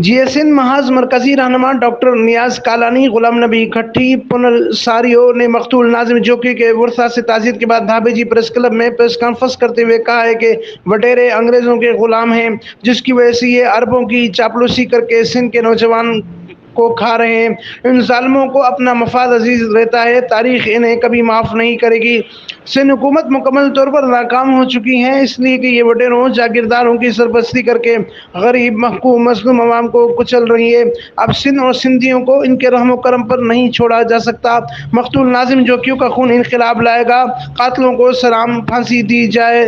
GSN महाज मरकजी रहनुमा doctor नियाज कालानी, गुलाम नबी खट्टी, पुनलसारियों ने मकतूल नाजिम जोकी के वर्सा से ताज़ियत के बाद धाबेजी प्रेस क्लब में प्रेस कॉन्फ्रेंस करते हुए कहा है कि वटेरे अंग्रेजों के गुलाम हैं, जिसकी वजह से ये अरबों की चापलूसी करके सिंध के नौजवान को खा रहे हैं। इन जालिमों को अपना मफाद अजीज रहता है, तारीख इन्हें कभी माफ़ नहीं करेगी। सिंध हुकूमत मुकम्मल तौर पर नाकाम हो चुकी है, इसलिए कि ये वटेरों जागीरदारों की सरपरस्ती करके गरीब महकूम मजलूम अवाम को कुचल रही है। अब सिंध और सिंधियों को इनके रहमो करम पर नहीं छोड़ा जा सकता। मकतूल नाजिम जोकियों का खून इनकलाब लाएगा, कातिलों को सलाम फांसी दी जाए।